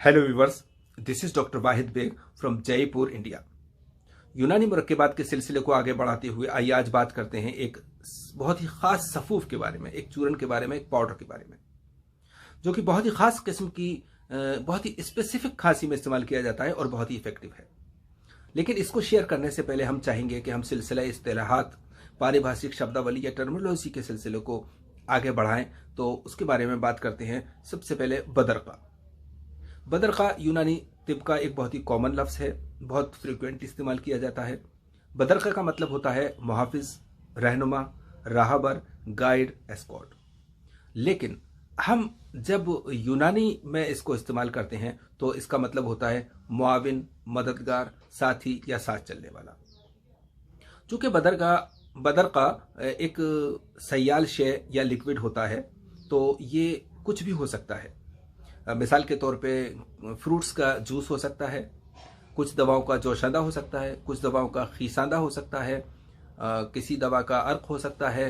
Hello viewers, this is doctor Wahid Baig from Jaipur, India. Unani मुरक्केबात के सिलसिले को आगे बढ़ाते हुए आइए आज बात करते हैं एक बहुत ही खास सफूफ के बारे में, एक चूरन के बारे में, एक पाउडर के बारे में, जो कि बहुत ही खास किस्म की बहुत ही स्पेसिफिक खांसी में इस्तेमाल किया जाता है और बहुत ही इफेक्टिव है। लेकिन इसको शेयर करने से पहले हम चाहेंगे कि हम सिलसिला इस्तिलाहात, पारिभाषिक शब्दावली या टर्मिनोलॉजी के सिलसिले को आगे बढ़ाएं। तो उसके बारे में बात करते हैं। सबसे पहले बदरका। बदरका यूनानी तिब का एक बहुत ही कॉमन लफ्ज़ है, बहुत फ्रिक्वेंट इस्तेमाल किया जाता है। बदरका का मतलब होता है मुहाफिज, रहनुमा, राहबर, गाइड, एस्कॉर्ट। लेकिन हम जब यूनानी में इसको इस्तेमाल करते हैं तो इसका मतलब होता है मुआविन, मददगार, साथी या साथ चलने वाला। चूंकि बदरका एक सयाल शे या लिक्विड होता है, तो ये कुछ भी हो सकता है। मिसाल के तौर पे फ्रूट्स का जूस हो सकता है, कुछ दवाओं का जोशांदा हो सकता है, कुछ दवाओं का खीसांदा हो सकता है, किसी दवा का अर्क हो सकता है,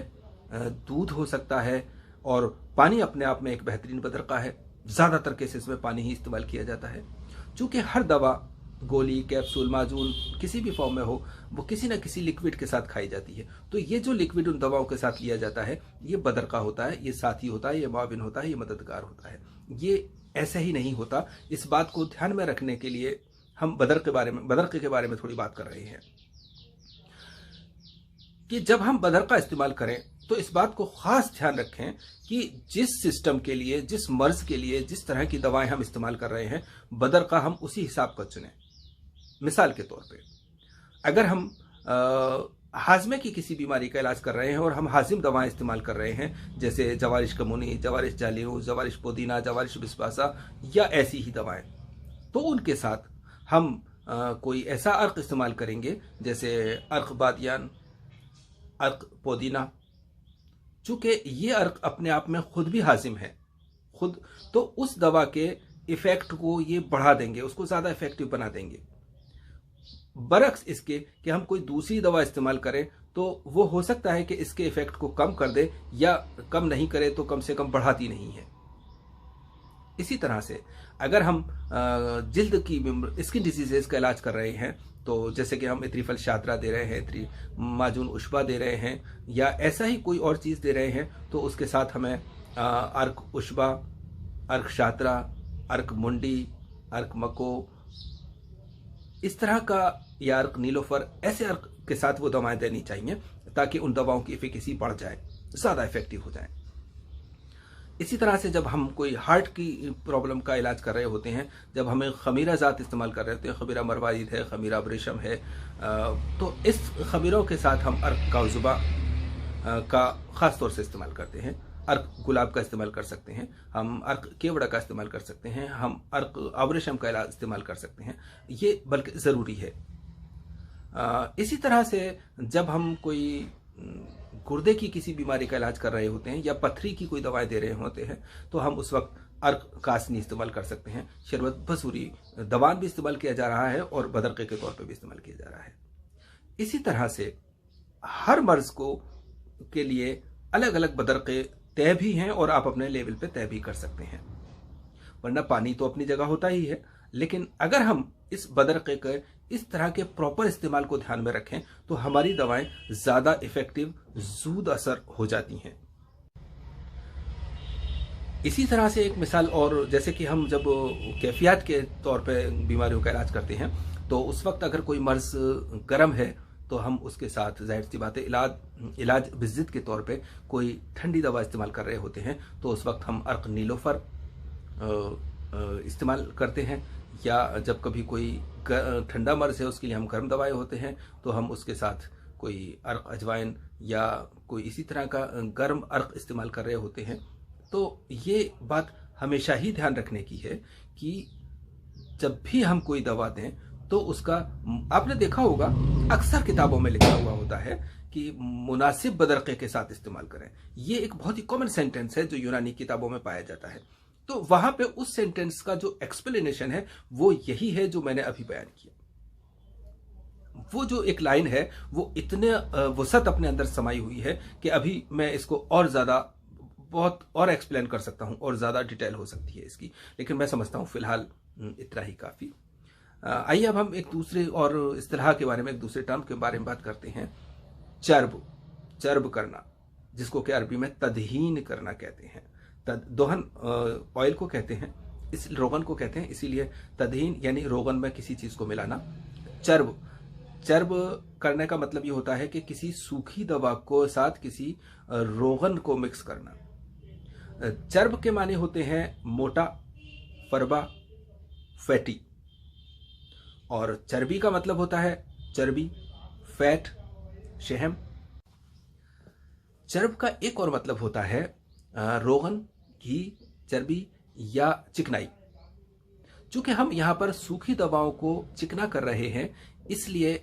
दूध हो सकता है, और पानी अपने आप में एक बेहतरीन बदरका है। ज़्यादातर केसेस में पानी ही इस्तेमाल किया जाता है। चूँकि हर दवा, गोली, कैप्सूल, माजून किसी भी फॉर्म में हो, वो किसी न किसी लिक्विड के साथ खाई जाती है। तो ये जो लिक्विड उन दवाओं के साथ लिया जाता है, ये बदरका होता है, ये साथी होता है, ये मुआविन होता है, ये मददगार होता है। ये ऐसे ही नहीं होता। इस बात को ध्यान में रखने के लिए हम बदरके के बारे में थोड़ी बात कर रहे हैं कि जब हम बदरका इस्तेमाल करें तो इस बात को खास ध्यान रखें कि जिस सिस्टम के लिए, जिस मर्ज के लिए, जिस तरह की दवाएं हम इस्तेमाल कर रहे हैं, बदरका हम उसी हिसाब का चुनें। मिसाल के तौर पे अगर हम हाजमे की किसी बीमारी का इलाज कर रहे हैं और हम हाजिम दवाएं इस्तेमाल कर रहे हैं, जैसे जवारिश कमूनी, जवारिश जालियो, जवारिश पुदीना, जवारिश बिस्बासा या ऐसी ही दवाएं, तो उनके साथ हम कोई ऐसा अर्क इस्तेमाल करेंगे जैसे अर्क बादियान, अर्क पुदीना। चूंकि ये अर्क अपने आप में खुद भी हाजिम है, तो उस दवा के इफेक्ट को ये बढ़ा देंगे, उसको ज़्यादा इफेक्टिव बना देंगे। बरक्स इसके कि हम कोई दूसरी दवा इस्तेमाल करें तो वो हो सकता है कि इसके इफेक्ट को कम कर दे, या कम नहीं करे तो कम से कम बढ़ाती नहीं है। इसी तरह से अगर हम जिल्द की स्किन डिजीजेस का इलाज कर रहे हैं, तो जैसे कि हम इत्रिफल शात्रा दे रहे हैं, माजून उशबा दे रहे हैं, या ऐसा ही कोई और चीज़ दे रहे हैं, तो उसके साथ हमें अर्क उशबा, अर्क शात्रा, अर्क मुंडी, अर्क मको, इस तरह का, या अर्क नीलोफर, ऐसे अर्क के साथ वो दवाएं देनी चाहिए ताकि उन दवाओं की एफिकेसी बढ़ जाए, ज़्यादा इफेक्टिव हो जाए। इसी तरह से जब हम कोई हार्ट की प्रॉब्लम का इलाज कर रहे होते हैं, जब हमें खमीरा ज़ात इस्तेमाल कर रहे होते हैं, खमीरा मरवारिद है, खमीरा ब्रेशम है, तो इस खमीरों के साथ हम अर्क काउजुबा का ख़ास तौर से इस्तेमाल करते हैं। अर्क गुलाब का इस्तेमाल कर सकते हैं, हम अर्क केवड़ा का इस्तेमाल कर सकते हैं, हम अर्क अवरेशम का इलाज इस्तेमाल कर सकते हैं। ये बल्कि ज़रूरी है। इसी तरह से जब हम कोई गुर्दे की किसी बीमारी का इलाज कर रहे होते हैं या पथरी की कोई दवाएं दे रहे होते हैं, तो हम उस वक्त अर्क कासनी इस्तेमाल कर सकते हैं। शरबत बसूरी दवान भी इस्तेमाल किया जा रहा है और बदरके के तौर पर भी इस्तेमाल किया जा रहा है। इसी तरह से हर मर्ज को के लिए अलग अलग बदरके तय भी हैं और आप अपने लेवल पे तय भी कर सकते हैं। वरना पानी तो अपनी जगह होता ही है, लेकिन अगर हम इस बदरके के इस तरह के प्रॉपर इस्तेमाल को ध्यान में रखें तो हमारी दवाएं ज़्यादा इफेक्टिव, जूद असर हो जाती हैं। इसी तरह से एक मिसाल और, जैसे कि हम जब कैफियत के तौर पे बीमारियों का इलाज करते हैं, तो उस वक्त अगर कोई मर्ज गर्म है तो हम उसके साथ जाहिर सी बात है इलाज बिज़्ज़त के तौर पे कोई ठंडी दवा इस्तेमाल कर रहे होते हैं, तो उस वक्त हम अर्क नीलोफर इस्तेमाल करते हैं। या जब कभी कोई ठंडा मर्ज है, उसके लिए हम गर्म दवाएं होते हैं, तो हम उसके साथ कोई अर्क अजवाइन या कोई इसी तरह का गर्म अर्क इस्तेमाल कर रहे होते हैं। तो ये बात हमेशा ही ध्यान रखने की है कि जब भी हम कोई दवा दें तो उसका, आपने देखा होगा अक्सर किताबों में लिखा हुआ होता है कि मुनासिब बदरके के साथ इस्तेमाल करें। ये एक बहुत ही कॉमन सेंटेंस है जो यूनानी किताबों में पाया जाता है। तो वहां पे उस सेंटेंस का जो एक्सप्लेनेशन है वो यही है जो मैंने अभी बयान किया। वो जो एक लाइन है वो इतने वसत अपने अंदर समाई हुई है कि अभी मैं इसको और ज़्यादा बहुत और एक्सप्लेन कर सकता हूं और ज़्यादा डिटेल हो सकती है इसकी, लेकिन मैं समझता हूं फिलहाल इतना ही काफ़ी। आइए अब हम एक दूसरे और इस्तिलाह के बारे में, एक दूसरे टर्म के बारे में बात करते हैं। चर्ब, चर्ब करना, जिसको कि अरबी में तदहीन करना कहते हैं। दोहन ऑयल को कहते हैं, इस रोगन को कहते हैं, इसीलिए तदहीन यानी रोगन में किसी चीज़ को मिलाना। चर्ब, चर्ब करने का मतलब ये होता है कि किसी सूखी दवा को साथ किसी रोगन को मिक्स करना। चर्ब के माने होते हैं मोटा, फरबा, फैटी। और चर्बी का मतलब होता है चर्बी, फैट, शहम। चर्ब का एक और मतलब होता है रोगन, घी, चर्बी या चिकनाई। चूंकि हम यहाँ पर सूखी दवाओं को चिकना कर रहे हैं, इसलिए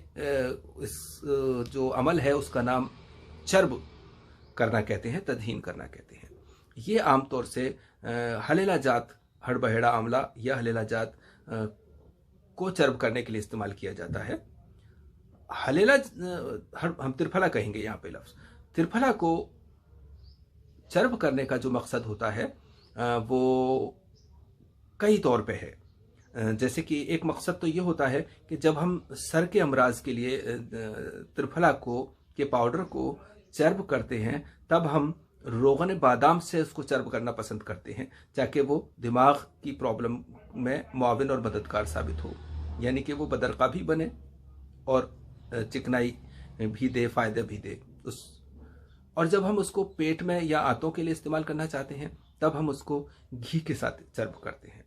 इस जो अमल है उसका नाम चर्ब करना कहते हैं, तदहीन करना कहते हैं। ये आमतौर से हलेला जात हड़बहेड़ा आंवला या हलेला जात को चर्ब करने के लिए इस्तेमाल किया जाता है। हलेला, हम त्रिफला कहेंगे यहाँ पे लफ्ज। त्रिफला को चर्ब करने का जो मकसद होता है वो कई तौर पे है। जैसे कि एक मकसद तो ये होता है कि जब हम सर के अमराज के लिए त्रिफला को के पाउडर को चर्ब करते हैं, तब हम रोगन बादाम से उसको चर्ब करना पसंद करते हैं, ताकि वो दिमाग की प्रॉब्लम में मुआविन और मददगार साबित हो, यानी कि वो बदरका भी बने और चिकनाई भी दे, फायदे भी दे। और जब हम उसको पेट में या आंतों के लिए इस्तेमाल करना चाहते हैं, तब हम उसको घी के साथ चर्ब करते हैं।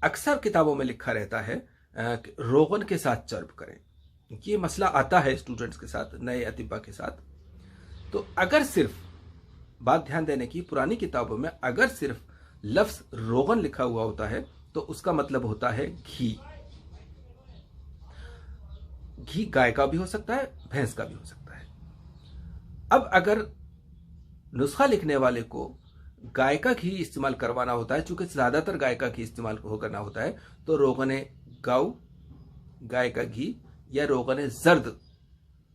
अक्सर किताबों में लिखा रहता है कि रोगन के साथ चर्ब करें। ये मसला आता है स्टूडेंट्स के साथ, नए अतिबा के साथ। तो अगर सिर्फ, बात ध्यान देने की, पुरानी किताबों में अगर सिर्फ लफ्ज रोगन लिखा हुआ होता है तो उसका मतलब होता है घी। घी गाय का भी हो सकता है, भैंस का भी हो सकता है। अब अगर नुस्खा लिखने वाले को गाय का घी इस्तेमाल करवाना होता है, चूंकि ज्यादातर गाय का घी इस्तेमाल करना होता है, तो रोगन गाउ, गाय का घी, या रोगन जर्द,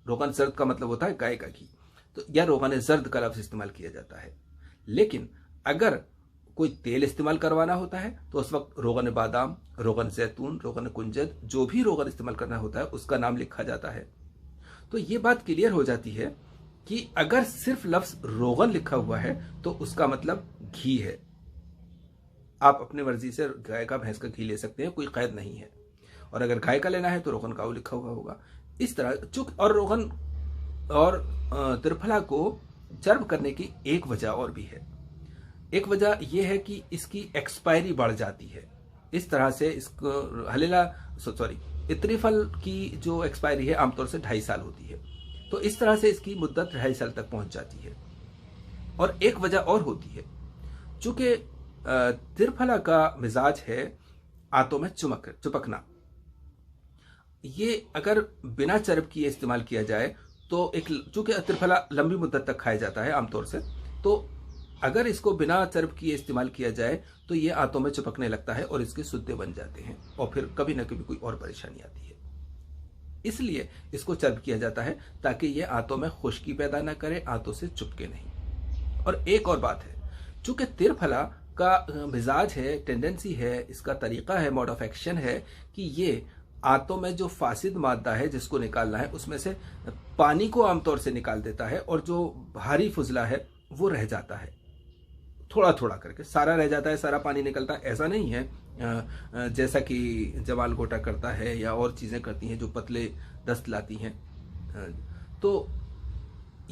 रोगन जर्द का मतलब होता है गाय का घी, तो या रोगन जर्द का लफ्ज इस्तेमाल किया जाता है। लेकिन अगर कोई तेल इस्तेमाल करवाना होता है तो उस वक्त रोगन बादाम, रोगन जैतून, रोगन कुंजद, जो भी रोगन इस्तेमाल करना होता है उसका नाम लिखा जाता है। तो ये बात क्लियर हो जाती है कि अगर सिर्फ लफ्ज रोगन लिखा हुआ है तो उसका मतलब घी है। आप अपनी मर्जी से गाय का, भैंस का घी ले सकते हैं, कोई कैद नहीं है। और अगर गाय का लेना है तो रोगन काऊ लिखा हुआ होगा। इस तरह चूक और रोगन और त्रिफला को चर्ब करने की एक वजह और भी है। एक वजह यह है कि इसकी एक्सपायरी बढ़ जाती है। इस तरह से इसको हलेला त्रिफल की जो एक्सपायरी है आमतौर से 2.5 साल होती है, तो इस तरह से इसकी मुद्दत 2.5 साल तक पहुंच जाती है। और एक वजह और होती है, चूंकि त्रिफला का मिजाज है आंतों में चिपकना। ये अगर बिना चर्ब किए इस्तेमाल किया जाए तो चूंकि त्रिफला लंबी मुद्दत तक खाया जाता है आमतौर से, तो अगर इसको बिना चर्ब किए इस्तेमाल किया जाए तो ये आंतों में चिपकने लगता है और इसके सुद्दे बन जाते हैं और फिर कभी ना कभी कोई और परेशानी आती है। इसलिए इसको चर्ब किया जाता है ताकि ये आंतों में खुश्की पैदा ना करे, आंतों से चुपके नहीं। और एक और बात है, चूंकि त्रिफला का मिजाज है, टेंडेंसी है, इसका तरीका है, मोड ऑफ एक्शन है कि ये आंतों में जो फासिद मादा है जिसको निकालना है उसमें से पानी को आमतौर से निकाल देता है, और जो भारी फुजला है वो रह जाता है, थोड़ा थोड़ा करके। सारा रह जाता है, सारा पानी निकलता है ऐसा नहीं है, जैसा कि जवाल गोटा करता है या और चीज़ें करती हैं जो पतले दस्त लाती हैं। तो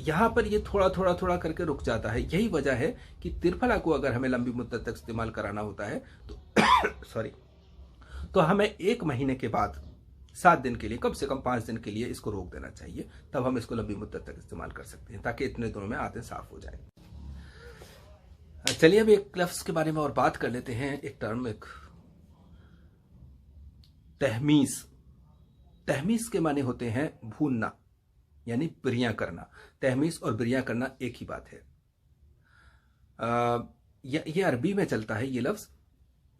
यहाँ पर ये थोड़ा थोड़ा थोड़ा करके रुक जाता है। यही वजह है कि त्रिफला को अगर हमें लंबी मुद्दत तक इस्तेमाल कराना होता है तो तो हमें 1 महीने के बाद 7 दिन के लिए, कम से कम 5 दिन के लिए इसको रोक देना चाहिए, तब हम इसको लंबी मुद्दत तक इस्तेमाल कर सकते हैं, ताकि इतने दिनों में आंतें साफ हो जाए। चलिए अब एक लफ्ज के बारे में और बात कर लेते हैं, एक टर्म, एक तहमीस। तहमीस के माने होते हैं भूनना, यानी बिरियां करना। तहमीस और बिरियां करना एक ही बात है। ये अरबी में चलता है ये लफ्ज,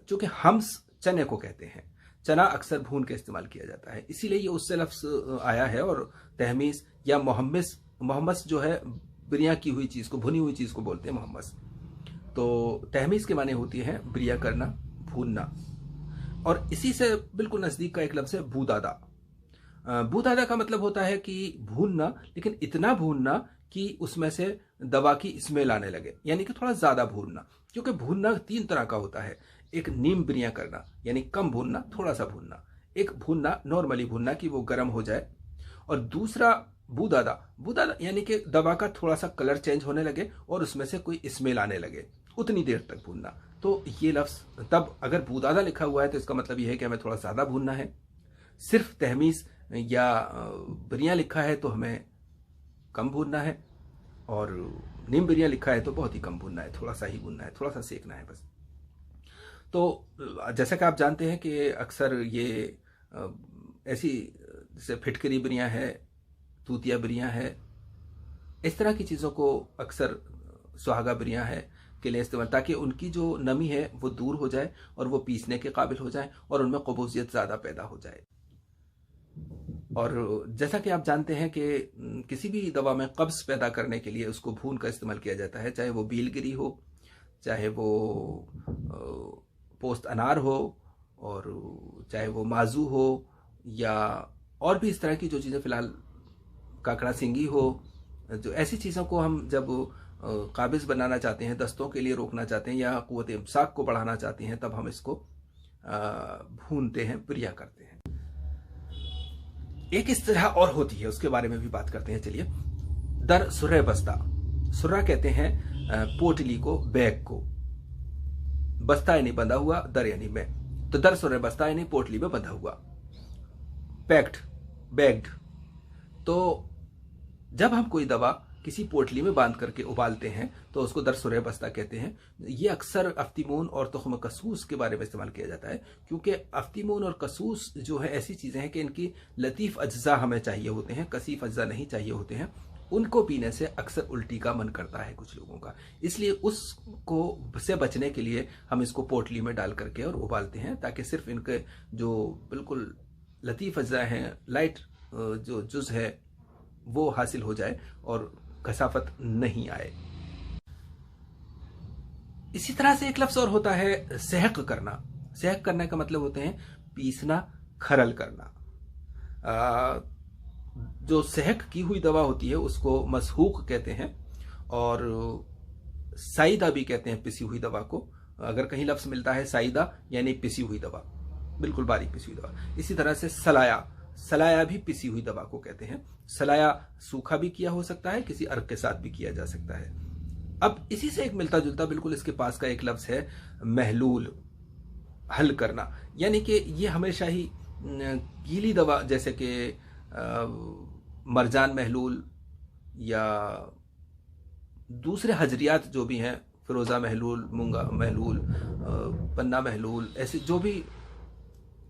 चूंकि हम्स चने को कहते हैं। चना अक्सर भून के इस्तेमाल किया जाता है, इसीलिए ये उससे लफ्ज आया है। और तहमीस या मोहम्मस जो है बिरियां की हुई चीज को, भुनी हुई चीज को बोलते हैं मोहम्मस। तो तहमीस के माने होती है बिरिया करना, भूनना। और इसी से बिल्कुल नजदीक का एक लफ्ज है बूदादा। बूदादा का मतलब होता है कि भूनना, लेकिन इतना भूनना कि उसमें से दवा की स्मेल आने लगे, यानी कि थोड़ा ज्यादा भूनना। क्योंकि भूनना 3 तरह का होता है। एक नीम बिरियां करना, यानी कम भूनना, थोड़ा सा भूनना। एक भूनना नॉर्मली भूनना कि वो गर्म हो जाए। और दूसरा बूदादा। बूदादा यानी कि दवा का थोड़ा सा कलर चेंज होने लगे और उसमें से कोई स्मेल आने लगे, उतनी देर तक भूनना। तो ये लफ्ज तब अगर बूदादा लिखा हुआ है तो इसका मतलब ये है कि हमें थोड़ा ज्यादा भूनना है। सिर्फ तहमीज या बिरियां लिखा है तो हमें कम भूनना है। और नीम बिरियां लिखा है तो बहुत ही कम भूनना है, थोड़ा सा ही भूनना है, थोड़ा सा सेकना है बस। तो जैसा कि आप जानते हैं कि अक्सर ये ऐसी जैसे फिटकरी बिरियां है, तूतिया बिरियां है, इस तरह की चीज़ों को अक्सर सुहागा बिरियां है के लिए इस्तेमाल, ताकि उनकी जो नमी है वो दूर हो जाए और वो पीसने के काबिल हो जाए और उनमें कबूजियत ज़्यादा पैदा हो जाए। और जैसा कि आप जानते हैं कि किसी भी दवा में कब्ज़ पैदा करने के लिए उसको भून का इस्तेमाल किया जाता है, चाहे वो बीलगिरी हो, चाहे वो पोस्त अनार हो, और चाहे वो माजू हो, या और भी इस तरह की जो चीज़ें फ़िलहाल काकड़ा सिंगी हो। जो ऐसी चीज़ों को हम जब काबिज़ बनाना चाहते हैं, दस्तों के लिए रोकना चाहते हैं या क़ुव्वत इम्साक को बढ़ाना चाहते हैं, तब हम इसको भूनते हैं, बिरिया करते हैं। एक इस तरह और होती है, उसके बारे में भी बात करते हैं। चलिए, दर सुर्रे बस्ता। सुर्रा कहते हैं पोटली को, बैग को। बस्ता यानी बंधा हुआ, दर यानी में, तो दर सुर्रे बस्ता यानी पोटली में बंधा हुआ, पैक्ड, बैग्ड। तो जब हम कोई दवा किसी पोटली में बांध करके उबालते हैं तो उसको दर सुर्रे बस्ता कहते हैं। ये अक्सर अफ्तीमून और तुख्म कसूस के बारे में इस्तेमाल किया जाता है, क्योंकि अफ्तीमून और कसूस जो है ऐसी चीज़ें हैं कि इनकी लतीफ़ अज्जा हमें चाहिए होते हैं, कसीफ अज्जा नहीं चाहिए होते हैं। उनको पीने से अक्सर उल्टी का मन करता है कुछ लोगों का, इसलिए उसको से बचने के लिए हम इसको पोटली में डाल करके और उबालते हैं, ताकि सिर्फ इनके जो बिल्कुल लतीफ़ अज्जा हैं, लाइट जो जुज़ है वो हासिल हो जाए और कसाफत नहीं आए। इसी तरह से एक लफ्ज़ और होता है सहक करना। सहक करने का मतलब होते हैं पीसना, खरल करना। जो सहक की हुई दवा होती है उसको मसहूक कहते हैं, और साइदा भी कहते हैं पिसी हुई दवा को। अगर कहीं लफ्ज़ मिलता है साइदा यानी पिसी हुई दवा, बिल्कुल बारीक पिसी हुई दवा। इसी तरह से सलाया, सलाया भी पिसी हुई दवा को कहते हैं। सलाया सूखा भी किया हो सकता है, किसी अर्क के साथ भी किया जा सकता है। अब इसी से एक मिलता जुलता बिल्कुल इसके पास का एक लफ्ज़ है महलूल, हल करना। यानी कि ये हमेशा ही गीली दवा, जैसे कि मरजान महलूल या दूसरे हजरियात जो भी हैं, फिरोज़ा महलूल, मूंगा महलूल, पन्ना महलूल, ऐसे जो भी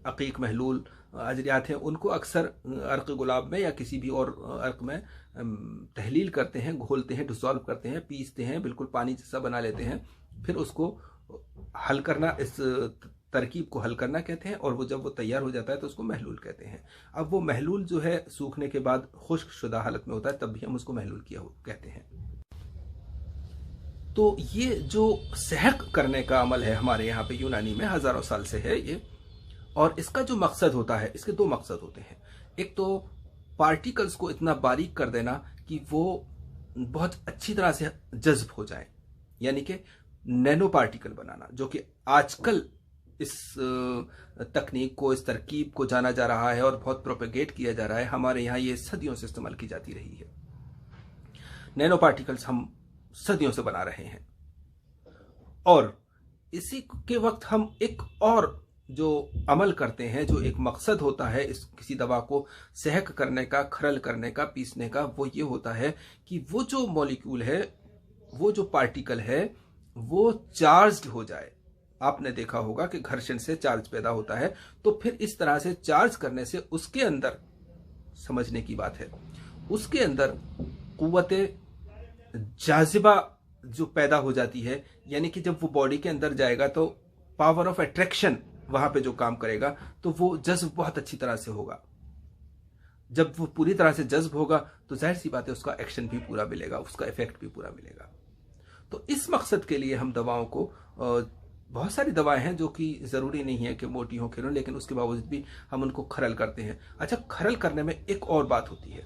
अकीक महलूल अजरियात हैं, उनको अक्सर अर्क गुलाब में या किसी भी और अर्क में तहलील करते हैं, घोलते हैं, डिसॉल्व करते हैं, पीसते हैं, बिल्कुल पानी जैसा बना लेते हैं। फिर उसको हल करना, इस तरकीब को हल करना कहते हैं। और वो जब वो तैयार हो जाता है तो उसको महलूल कहते हैं। अब वो महलूल जो है सूखने के बाद खुश्क शुदा हालत में होता है, तब भी हम उसको महलूल किया कहते हैं। तो ये जो सहक करने का अमल है हमारे यहाँ पे यूनानी में हज़ारों साल से है ये। और इसका जो मकसद होता है, इसके 2 मकसद होते हैं। एक तो पार्टिकल्स को इतना बारीक कर देना कि वो बहुत अच्छी तरह से जज्ब हो जाए, यानी कि नैनो पार्टिकल बनाना, जो कि आजकल इस तकनीक को, इस तरकीब को जाना जा रहा है और बहुत प्रोपेगेट किया जा रहा है। हमारे यहाँ ये सदियों से इस्तेमाल की जाती रही है। नैनो पार्टिकल्स हम सदियों से बना रहे हैं। और इसी के वक्त हम एक और जो अमल करते हैं, जो एक मकसद होता है इस किसी दवा को सहक करने का, खरल करने का, पीसने का, वो ये होता है कि वो जो मॉलिक्यूल है, वो जो पार्टिकल है, वो चार्ज्ड हो जाए। आपने देखा होगा कि घर्षण से चार्ज पैदा होता है, तो फिर इस तरह से चार्ज करने से उसके अंदर, समझने की बात है, उसके अंदर कुव्वते जाजिबा जो पैदा हो जाती है, यानी कि जब वो बॉडी के अंदर जाएगा तो पावर ऑफ अट्रैक्शन वहां पे जो काम करेगा, तो वो जज्ब बहुत अच्छी तरह से होगा। जब वो पूरी तरह से जज्ब होगा तो जाहिर सी बात है उसका एक्शन भी पूरा मिलेगा, उसका इफेक्ट भी पूरा मिलेगा। तो इस मकसद के लिए हम दवाओं को बहुत सारी दवाएं हैं जो कि ज़रूरी नहीं है कि मोटी हो खिलो, लेकिन उसके बावजूद भी हम उनको खरल करते हैं। अच्छा, खरल करने में एक और बात होती है,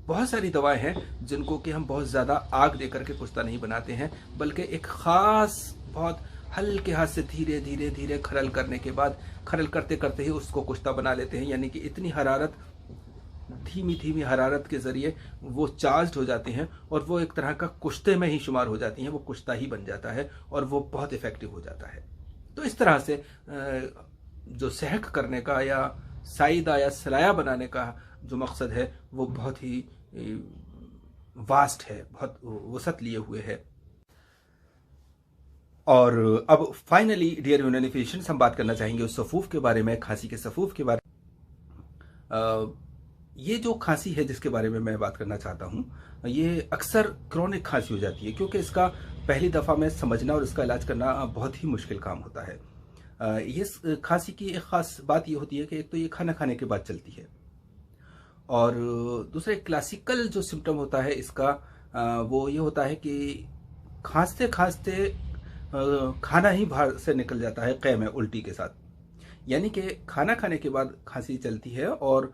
बहुत सारी दवाएं हैं जिनको कि हम बहुत ज़्यादा आग दे करके कुश्ता नहीं बनाते हैं, बल्कि एक ख़ास बहुत हल्के हाथ से धीरे धीरे धीरे खरल करने के बाद, खरल करते करते ही उसको कुश्ता बना लेते हैं। यानी कि इतनी हरारत, धीमी धीमी हरारत के ज़रिए वो चार्ज हो जाते हैं और वो एक तरह का कुश्ते में ही शुमार हो जाती हैं, वो कुश्ता ही बन जाता है और वो बहुत इफ़ेक्टिव हो जाता है। तो इस तरह से जो सहक करने का या साइदा या सलाया बनाने का जो मकसद है वो बहुत ही वास्ट है, बहुत वसत लिए हुए है। और अब फाइनली डियर यूनानिफिशियंस, हम बात करना चाहेंगे उस सफूफ के बारे में, खांसी के सफूफ के बारे में। ये जो खांसी है जिसके बारे में मैं बात करना चाहता हूँ, ये अक्सर क्रॉनिक खांसी हो जाती है, क्योंकि इसका पहली दफ़ा में समझना और इसका इलाज करना बहुत ही मुश्किल काम होता है। ये खांसी की एक ख़ास बात ये होती है कि एक तो ये खाना खाने के बाद चलती है, और दूसरा एक क्लासिकल जो सिम्टम होता है इसका, वो ये होता है कि खांसते खांसते खाना ही बाहर से निकल जाता है क़ै में, उल्टी के साथ। यानी कि खाना खाने के बाद खांसी चलती है और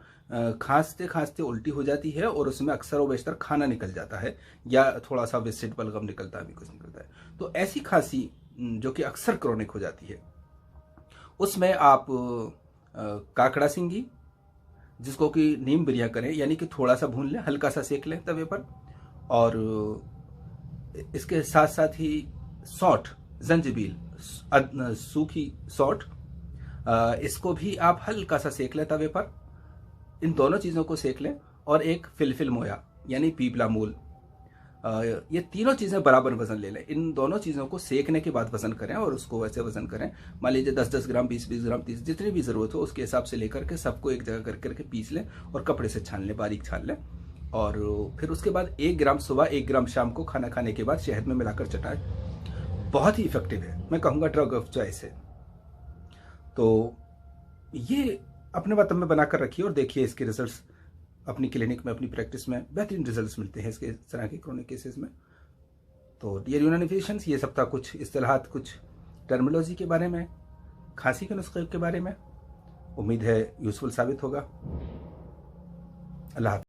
खांसते खांसते उल्टी हो जाती है, और उसमें अक्सर व बेशतर खाना निकल जाता है या थोड़ा सा विसिड बलगम निकलता है, भी कुछ निकलता है। तो ऐसी खांसी जो कि अक्सर क्रॉनिक हो जाती है, उसमें आप काकड़ा सिंगी, जिसको कि नीम बिरिया करें, यानी कि थोड़ा सा भून लें, हल्का सा सेक लें तवे पर, और इसके साथ साथ ही सौंठ, जंजीबील, सूखी सौंठ, इसको भी आप हल्का सा सेक लें तवे पर। इन दोनों चीज़ों को सेक लें, और एक फिलफिल मोया यानी पीपला मूल, ये तीनों चीज़ें बराबर वजन ले लें। इन दोनों चीज़ों को सेकने के बाद वजन करें, और उसको वैसे वजन करें, मान लीजिए 10-10 ग्राम, 20-20 ग्राम, 30, जितनी भी ज़रूरत हो उसके हिसाब से लेकर के सबको एक जगह कर करके पीस लें और कपड़े से छान लें, बारीक छान लें। और फिर उसके बाद 1 ग्राम सुबह, 1 ग्राम शाम को खाना खाने के बाद शहद में मिलाकर चटाएं। बहुत ही इफेक्टिव है, मैं कहूँगा ड्रग ऑफ चॉइस है। तो ये अपने वतन में बनाकर रखिए और देखिए इसके रिजल्ट्स अपनी क्लिनिक में, अपनी प्रैक्टिस में बेहतरीन रिजल्ट्स मिलते हैं इसके तरह के क्रोनिक केसेस में। तो डियर यूनानिफिशियंस, ये सब था कुछ इस्तिलाहात, कुछ टर्मिनोलॉजी के बारे में, खांसी के नुस्खे के बारे में। उम्मीद है यूजफुल साबित होगा। अल्लाह हाफ़िज़।